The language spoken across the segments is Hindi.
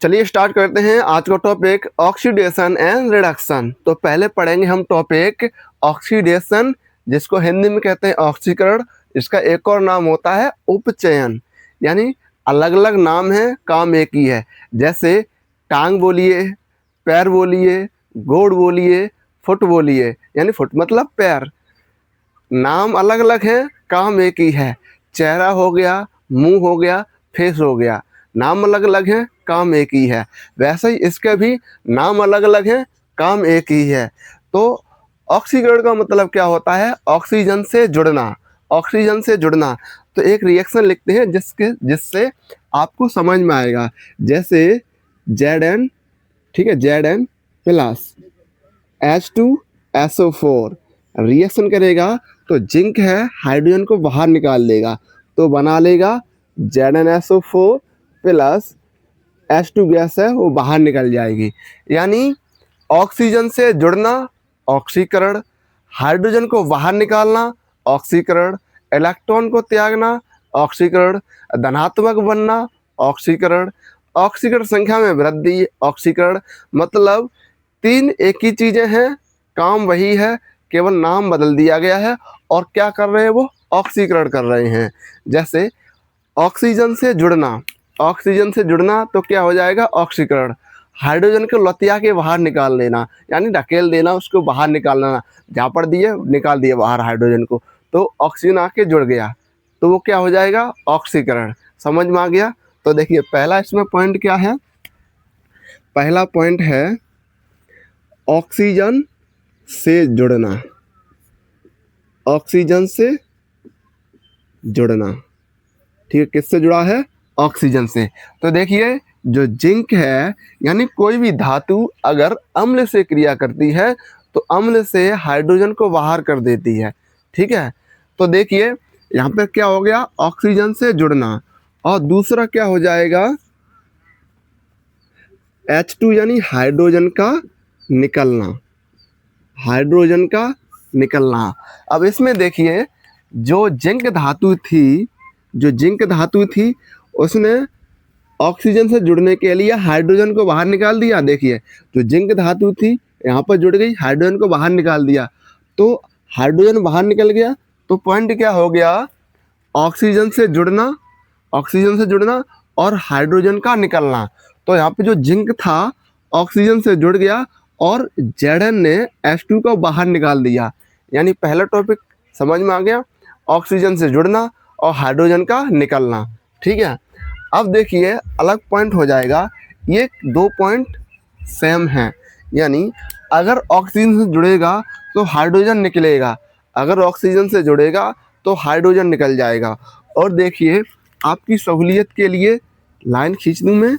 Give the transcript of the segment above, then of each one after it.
चलिए स्टार्ट करते हैं आज का टॉपिक ऑक्सीडेशन एंड रिडक्शन। तो पहले पढ़ेंगे हम टॉपिक ऑक्सीडेशन, जिसको हिंदी में कहते हैं ऑक्सीकरण। इसका एक और नाम होता है उपचयन, यानी अलग अलग नाम है, काम एक ही है। जैसे टांग बोलिए, पैर बोलिए, गोड़ बोलिए, फुट बोलिए, यानी फुट मतलब पैर। नाम अलग अलग है, काम एक ही है। चेहरा हो गया, मुंह हो गया, फेस हो गया, नाम अलग अलग है, काम एक ही है। वैसे ही इसके भी नाम अलग अलग है, काम एक ही है। तो ऑक्सीकरण का मतलब क्या होता है? ऑक्सीजन से जुड़ना। ऑक्सीजन से जुड़ना। तो एक रिएक्शन लिखते हैं जिससे आपको समझ में आएगा। जैसे Zn, ठीक है, Zn प्लस H2SO4 रिएक्शन करेगा तो जिंक है, हाइड्रोजन को बाहर निकाल देगा, तो बना लेगा ZnSO4 प्लस H2 गैस है वो बाहर निकल जाएगी। यानी ऑक्सीजन से जुड़ना ऑक्सीकरण, हाइड्रोजन को बाहर निकालना ऑक्सीकरण, इलेक्ट्रॉन को त्यागना ऑक्सीकरण, धनात्मक बनना ऑक्सीकरण, ऑक्सीकरण संख्या में वृद्धि ऑक्सीकरण। मतलब तीन एक ही चीजें हैं, काम वही है, केवल नाम बदल दिया गया है। और क्या कर रहे हैं वो? ऑक्सीकरण कर रहे हैं। जैसे ऑक्सीजन से जुड़ना, ऑक्सीजन से जुड़ना तो क्या हो जाएगा? ऑक्सीकरण। हाइड्रोजन को लतिया के बाहर निकाल देना, यानी ढकेल देना, उसको बाहर निकालना, झापड़ दिए, निकाल दिए बाहर हाइड्रोजन को, तो ऑक्सीजन आके जुड़ गया, तो वो क्या हो जाएगा? ऑक्सीकरण। समझ में आ गया? तो देखिए पहला इसमें पॉइंट क्या है? पहला पॉइंट है ऑक्सीजन से जुड़ना। ऑक्सीजन से जुड़ना, ठीक है, किससे जुड़ा है? ऑक्सीजन से। तो देखिए जो जिंक है, यानी कोई भी धातु अगर अम्ल से क्रिया करती है तो अम्ल से हाइड्रोजन को बाहर कर देती है, ठीक है। तो देखिए यहाँ पर क्या हो गया? ऑक्सीजन से जुड़ना। और दूसरा क्या हो जाएगा? H2 यानी हाइड्रोजन का निकलना, हाइड्रोजन का निकलना। अब इसमें देखिए जो जिंक धातु थी, जो जिंक धातु थी उसने ऑक्सीजन से जुड़ने के लिए हाइड्रोजन को बाहर निकाल दिया। देखिए जो जिंक धातु थी यहाँ पर जुड़ गई, हाइड्रोजन को बाहर निकाल दिया, तो हाइड्रोजन बाहर निकल गया। तो पॉइंट क्या हो गया? ऑक्सीजन से जुड़ना, ऑक्सीजन से जुड़ना और हाइड्रोजन का निकलना। तो यहाँ पे जो जिंक था ऑक्सीजन से जुड़ गया और Zn ने H2 को बाहर निकाल दिया। यानी पहला टॉपिक समझ में आ गया, ऑक्सीजन से जुड़ना और हाइड्रोजन का निकलना, ठीक है। अब देखिए अलग पॉइंट हो जाएगा, ये दो पॉइंट सेम हैं। यानी अगर ऑक्सीजन से जुड़ेगा तो हाइड्रोजन निकलेगा, अगर ऑक्सीजन से जुड़ेगा तो हाइड्रोजन निकल जाएगा। और देखिए आपकी सहूलियत के लिए लाइन खींच दूँ मैं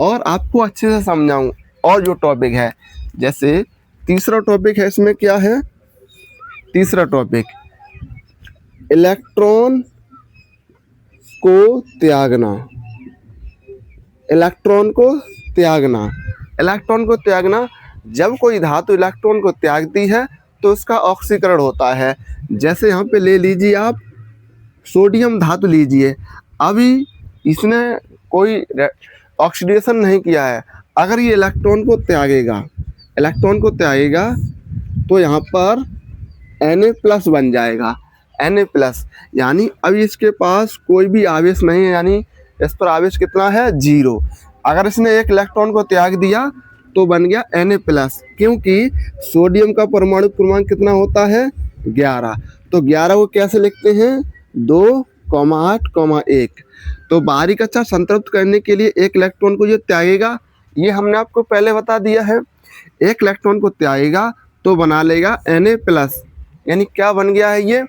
और आपको अच्छे से समझाऊँ। और जो टॉपिक है, जैसे तीसरा टॉपिक है, इसमें क्या है? तीसरा टॉपिक इलेक्ट्रॉन को त्यागना। इलेक्ट्रॉन को त्यागना, इलेक्ट्रॉन को त्यागना। जब कोई धातु इलेक्ट्रॉन को त्यागती है तो उसका ऑक्सीकरण होता है। जैसे यहाँ पे ले लीजिए आप सोडियम धातु लीजिए, अभी इसने कोई ऑक्सीडेशन नहीं किया है, अगर ये इलेक्ट्रॉन को त्यागेगा, इलेक्ट्रॉन को त्यागेगा तो यहाँ पर Na+ बन जाएगा, Na+। यानी अभी इसके पास कोई भी आवेश नहीं है, यानी इस पर आवेश कितना है? 0। अगर इसने एक इलेक्ट्रॉन को त्याग दिया तो बन गया Na+, क्योंकि सोडियम का परमाणु क्रमांक कितना होता है? 11। तो 11 को कैसे लिखते हैं? 2,8,1। तो बाहरी कक्षा संतृप्त करने के लिए एक इलेक्ट्रॉन को जो त्यागेगा, ये हमने आपको पहले बता दिया है, एक इलेक्ट्रॉन को त्यागेगा तो बना लेगा Na+। यानी क्या बन गया है ये?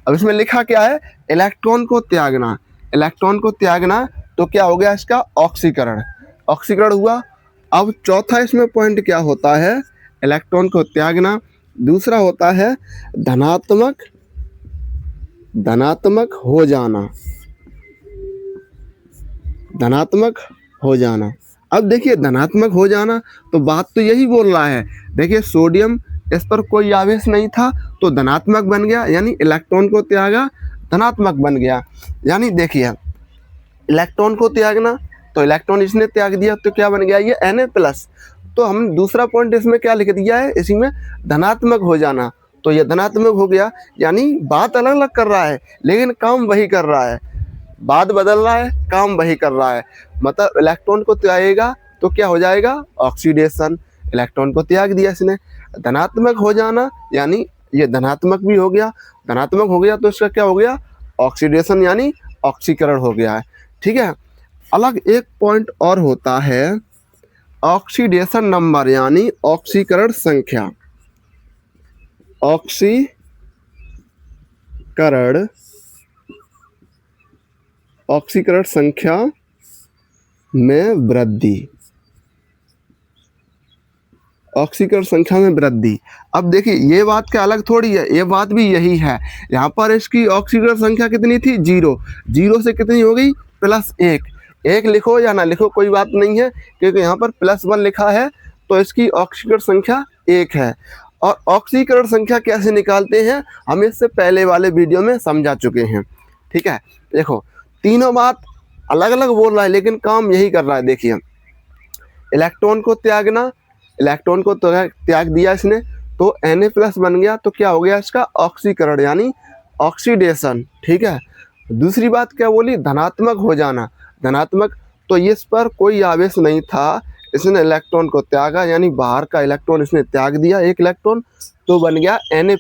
अब इसमें लिखा क्या है? इलेक्ट्रॉन को त्यागना। इलेक्ट्रॉन को त्यागना तो क्या हो गया इसका? ऑक्सीकरण। ऑक्सीकरण हुआ। अब चौथा इसमें पॉइंट क्या होता है? इलेक्ट्रॉन को त्यागना। दूसरा होता है धनात्मक, धनात्मक हो जाना, धनात्मक हो जाना। अब देखिए धनात्मक हो जाना तो बात तो यही बोल रहा है। देखिए सोडियम, इस पर कोई आवेश नहीं था तो धनात्मक बन गया, यानी इलेक्ट्रॉन को त्यागा, धनात्मक बन गया। यानी देखिए इलेक्ट्रॉन को त्यागना तो इलेक्ट्रॉन इसने त्याग दिया तो क्या बन गया ये Na+। तो हम दूसरा पॉइंट इसमें क्या लिख दिया है, इसी में धनात्मक हो जाना, तो ये धनात्मक हो गया। यानी बात अलग अलग कर रहा है लेकिन काम वही कर रहा है, बात बदल रहा है काम वही कर रहा है। मतलब इलेक्ट्रॉन को त्यागेगा तो क्या हो जाएगा, ऑक्सीडेशन। इलेक्ट्रॉन को त्याग दिया इसने, धनात्मक हो जाना, यानी ये धनात्मक भी हो गया, धनात्मक हो गया तो इसका क्या हो गया, ऑक्सीडेशन यानी ऑक्सीकरण हो गया है। ठीक है। अलग एक पॉइंट और होता है ऑक्सीडेशन नंबर यानी ऑक्सीकरण संख्या। ऑक्सीकरण संख्या में वृद्धि, ऑक्सीकरण संख्या में वृद्धि। अब देखिए ये बात क्या अलग थोड़ी है, ये बात भी यही है। यहाँ पर इसकी ऑक्सीकरण संख्या कितनी थी, 0, 0 से कितनी हो गई, +1। 1 लिखो या ना लिखो कोई बात नहीं है, क्योंकि यहाँ पर +1 लिखा है तो इसकी ऑक्सीकरण संख्या 1 है। और ऑक्सीकरण संख्या कैसे निकालते हैं हम इससे पहले वाले वीडियो में समझा चुके हैं। ठीक है। देखो तीनों बात अलग अलग बोल रहा है लेकिन काम यही कर रहा है। देखिए इलेक्ट्रॉन को त्यागना, इलेक्ट्रॉन को त्याग दिया इसने तो Na+ बन गया, तो क्या हो गया इसका ऑक्सीकरण यानी ऑक्सीडेशन। ठीक है। दूसरी बात क्या बोली, धनात्मक हो जाना, धनात्मक, तो इस पर कोई आवेश नहीं था, इसने इलेक्ट्रॉन को त्यागा यानी बाहर का इलेक्ट्रॉन इसने त्याग दिया, एक इलेक्ट्रॉन, तो बन गया Na+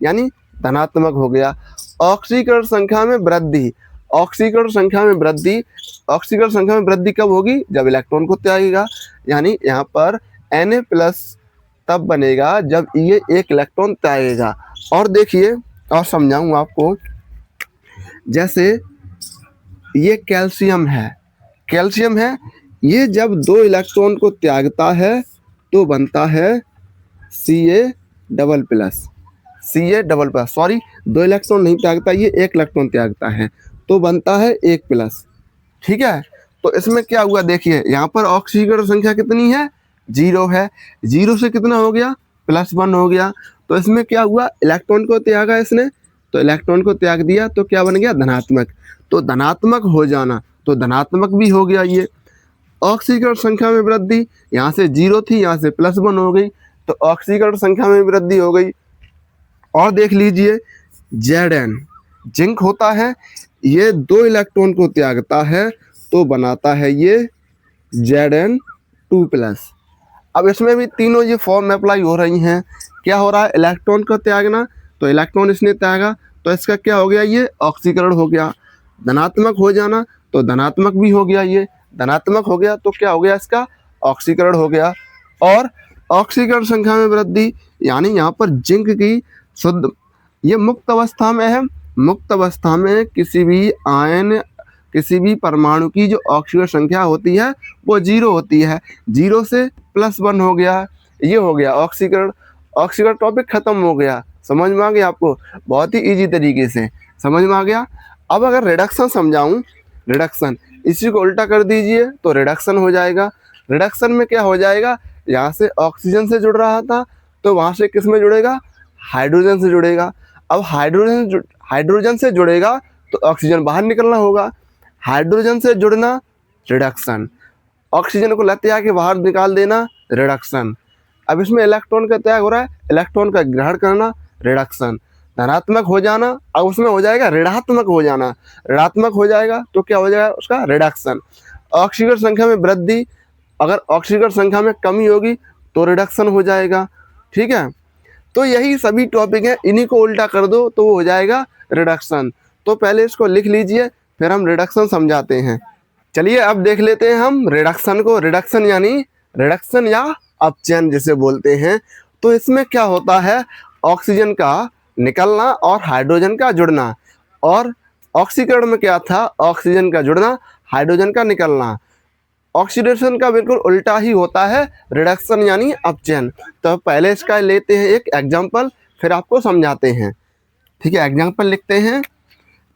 यानी धनात्मक हो गया। ऑक्सीकरण संख्या में वृद्धि, ऑक्सीकरण संख्या में वृद्धि, ऑक्सीकरण संख्या में वृद्धि कब होगी, जब इलेक्ट्रॉन को त्यागेगा, यानी यहाँ पर Na+ तब बनेगा जब ये एक इलेक्ट्रॉन त्यागेगा। और देखिए और समझाऊँ आपको, जैसे ये कैल्शियम है, कैल्शियम है, ये जब 2 इलेक्ट्रॉन को त्यागता है तो बनता है Ca++, सॉरी 2 इलेक्ट्रॉन नहीं त्यागता, ये 1 इलेक्ट्रॉन त्यागता है तो बनता है 1+। ठीक है। तो इसमें क्या हुआ, देखिए यहाँ पर ऑक्सीकरण संख्या कितनी है, 0 है, 0 से कितना हो गया, +1 हो गया। तो इसमें क्या हुआ, इलेक्ट्रॉन को त्यागा इसने, तो इलेक्ट्रॉन को त्याग दिया तो क्या बन गया, धनात्मक। तो धनात्मक हो जाना, तो धनात्मक भी हो गया ये। ऑक्सीकरण संख्या में वृद्धि, यहाँ से 0 थी यहाँ से +1 हो गई, तो ऑक्सीकरण संख्या में वृद्धि हो गई। और देख लीजिए Zn, जिंक होता है, ये 2 इलेक्ट्रॉन को त्यागता है तो बनाता है ये Zn2+। अब इसमें भी तीनों ये फॉर्म अप्लाई हो रही हैं। क्या हो रहा है, इलेक्ट्रॉन को त्यागना, तो इलेक्ट्रॉन इसने त्यागा तो इसका क्या हो गया, ये ऑक्सीकरण हो गया। धनात्मक हो जाना, तो धनात्मक भी हो गया, ये धनात्मक हो गया तो क्या हो गया, इसका ऑक्सीकरण हो गया। और ऑक्सीकरण संख्या में वृद्धि, यानी यहाँ पर जिंक की शुद्ध, ये मुक्त अवस्था में है, मुक्त अवस्था में किसी भी आयन, किसी भी परमाणु की जो ऑक्सीकरण संख्या होती है वो 0 होती है, 0 से +1 हो गया, ये हो गया ऑक्सीकरण। ऑक्सीकरण टॉपिक खत्म हो गया, समझ में आ गया आपको, बहुत ही इजी तरीके से समझ में आ गया। अब अगर रिडक्शन समझाऊं, रिडक्शन, इसी को उल्टा कर दीजिए तो रिडक्शन हो जाएगा। रिडक्शन में क्या हो जाएगा, यहाँ से ऑक्सीजन से जुड़ रहा था तो वहाँ से किस में जुड़ेगा, हाइड्रोजन से जुड़ेगा। अब हाइड्रोजन से जुड़ेगा तो ऑक्सीजन बाहर निकलना होगा, हाइड्रोजन से जुड़ना रिडक्शन, ऑक्सीजन को लत्या के बाहर निकाल देना रिडक्शन। अब इसमें इलेक्ट्रॉन का त्याग हो रहा है, इलेक्ट्रॉन का ग्रहण करना रिडक्शन। धनात्मक हो जाना, अब उसमें हो जाएगा ऋणात्मक हो जाना, ऋणात्मक हो जाएगा तो क्या हो जाएगा उसका रिडक्शन। ऑक्सीकरण संख्या में वृद्धि, अगर ऑक्सीकरण संख्या में कमी होगी तो रिडक्शन हो जाएगा। ठीक है। तो यही सभी टॉपिक हैं, इन्हीं को उल्टा कर दो तो वो हो जाएगा रिडक्शन। तो पहले इसको लिख लीजिए फिर हम रिडक्शन समझाते हैं। चलिए अब देख लेते हैं हम रिडक्शन को। रिडक्शन यानी रिडक्शन या अपचयन जिसे बोलते हैं। तो इसमें क्या होता है, ऑक्सीजन का निकलना और हाइड्रोजन का जुड़ना, और ऑक्सीकरण में क्या था, ऑक्सीजन का जुड़ना हाइड्रोजन का निकलना। ऑक्सीडेशन का बिल्कुल उल्टा ही होता है रिडक्शन यानी अपचयन। तो पहले इसका लेते हैं एक एग्जाम्पल, फिर आपको समझाते हैं। ठीक है, एग्जाम्पल लिखते हैं।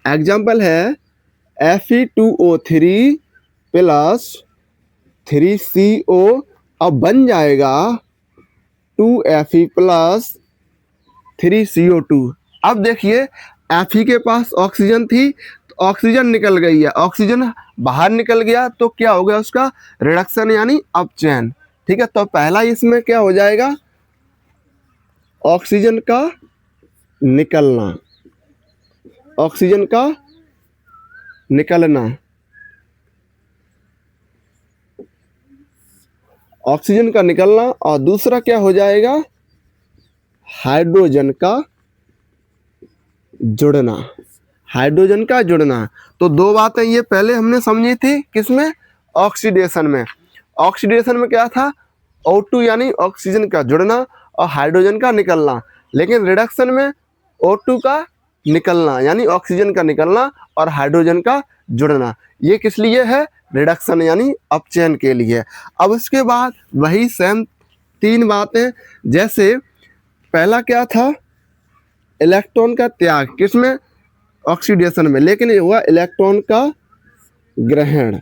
एग्जाम्पल है Fe2O3 + 3CO, अब बन जाएगा 2Fe + 3CO2। अब देखिए Fe के पास ऑक्सीजन थी तो ऑक्सीजन निकल गई है, ऑक्सीजन बाहर निकल गया तो क्या हो गया उसका रिडक्शन यानी अपचयन। ठीक है, तो पहला इसमें क्या हो जाएगा, ऑक्सीजन का निकलना, ऑक्सीजन का निकलना, ऑक्सीजन का निकलना। और दूसरा क्या हो जाएगा, हाइड्रोजन का जुड़ना, हाइड्रोजन का जुड़ना। तो दो बातें ये पहले हमने समझी थी, किसमें, ऑक्सीडेशन में। ऑक्सीडेशन में क्या था, O2 यानी ऑक्सीजन का जुड़ना और हाइड्रोजन का निकलना। लेकिन रिडक्शन में O2 का निकलना यानी ऑक्सीजन का निकलना और हाइड्रोजन का जुड़ना। ये किस लिए है, रिडक्शन यानी अपचयन के लिए। अब उसके बाद वही सेम तीन बातें, जैसे पहला क्या था, इलेक्ट्रॉन का त्याग, किसमें, ऑक्सीडेशन में। लेकिन ये हुआ इलेक्ट्रॉन का ग्रहण,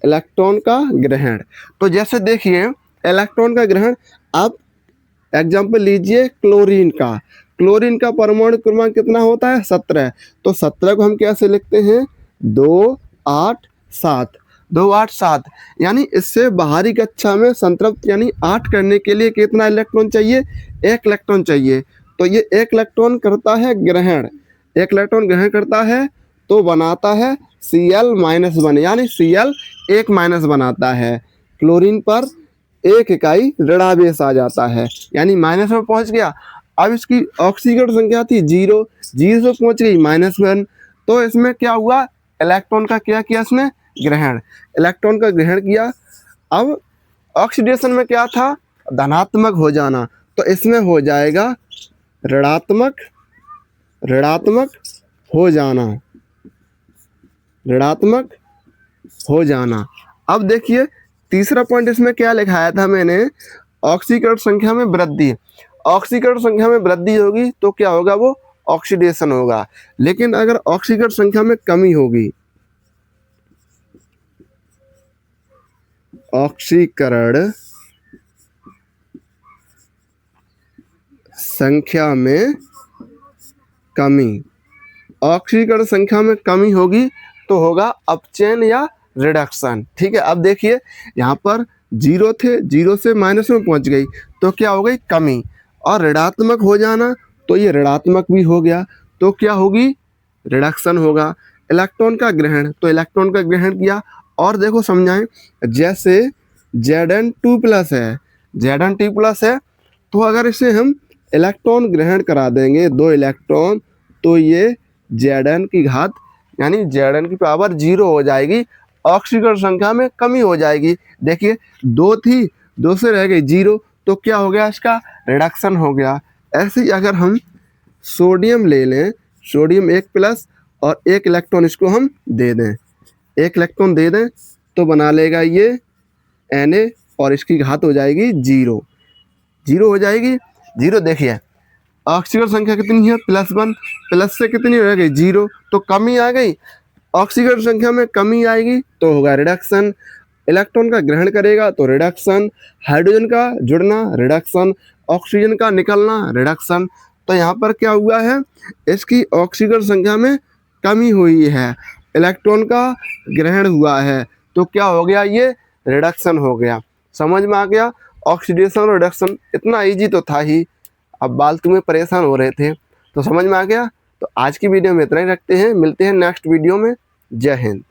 इलेक्ट्रॉन का ग्रहण। तो जैसे देखिए इलेक्ट्रॉन का ग्रहण, आप एग्जाम्पल लीजिए क्लोरीन का। क्लोरीन का परमाणु क्रमांक कितना होता है, 17। तो 17 को हम कैसे लिखते हैं, 2 8 7, 2 8 7। यानी इससे बाहरी कक्षा में संतृप्त यानी 8 करने के लिए कितना इलेक्ट्रॉन चाहिए, 1 इलेक्ट्रॉन चाहिए। तो ये 1 इलेक्ट्रॉन करता है ग्रहण, 1 इलेक्ट्रॉन ग्रहण करता है तो बनाता है Cl-1 यानी Cl 1- बनाता है। क्लोरीन पर 1 इकाई ऋणावेश आ जाता है यानी माइनस में पहुंच गया। अब इसकी ऑक्सीकरण संख्या थी 0, 0 से पहुंच गई -1। तो इसमें क्या हुआ, इलेक्ट्रॉन का क्या किया इसने, ग्रहण, इलेक्ट्रॉन का ग्रहण किया। अब ऑक्सीडेशन में क्या था, धनात्मक हो जाना। तो इसमें हो जाएगा ऋणात्मक, ऋणात्मक हो जाना, ऋणात्मक हो जाना। अब देखिए तीसरा पॉइंट इसमें क्या लिखाया था मैंने, ऑक्सीकरण संख्या में वृद्धि। ऑक्सीकरण संख्या में वृद्धि होगी तो क्या होगा, वो ऑक्सीडेशन होगा। लेकिन अगर ऑक्सीकरण संख्या में कमी होगी, ऑक्सीकरण संख्या में कमी, ऑक्सीकरण संख्या में कमी होगी तो होगा अपचयन या रिडक्शन। ठीक है, अब देखिए यहाँ पर 0 थे, 0 से माइनस में पहुंच गई तो क्या हो गई, कमी। और ऋणात्मक हो जाना तो ये ऋणात्मक भी हो गया तो क्या होगी, रिडक्शन होगा। इलेक्ट्रॉन का ग्रहण, तो इलेक्ट्रॉन का ग्रहण किया। और देखो समझाएं, जैसे Zn2+ है, Zn2+ है, तो अगर इसे हम इलेक्ट्रॉन ग्रहण करा देंगे 2 इलेक्ट्रॉन, तो ये Zn की घात यानी Zn की पावर 0 हो जाएगी, ऑक्सीकरण संख्या में कमी हो जाएगी। देखिए 2 थी, 2 से रह गई 0, तो क्या हो गया, इसका रिडक्शन हो गया। ऐसे ही अगर हम सोडियम ले लें, सोडियम 1+ और 1 इलेक्ट्रॉन इसको हम दे दें, 1 इलेक्ट्रॉन दे दें तो बना लेगा ये Na और इसकी घात हो जाएगी 0, 0 हो जाएगी 0। देखिए ऑक्सीकरण संख्या कितनी है, +1, प्लस से कितनी रह गई 0, तो कमी आ गई। ऑक्सीकरण संख्या में कमी आएगी तो होगा रिडक्शन। इलेक्ट्रॉन का ग्रहण करेगा तो रिडक्शन, हाइड्रोजन का जुड़ना रिडक्शन, ऑक्सीजन का निकलना रिडक्शन। तो यहाँ पर क्या हुआ है, इसकी ऑक्सीकरण संख्या में कमी हुई है, इलेक्ट्रॉन का ग्रहण हुआ है तो क्या हो गया, ये रिडक्शन हो गया। समझ में आ गया, ऑक्सीडेशन और रिडक्शन इतना इजी तो था ही, अब फालतू में परेशान हो रहे थे, तो समझ में आ गया। तो आज की वीडियो में इतना ही रखते हैं, मिलते हैं नेक्स्ट वीडियो में। जय हिंद।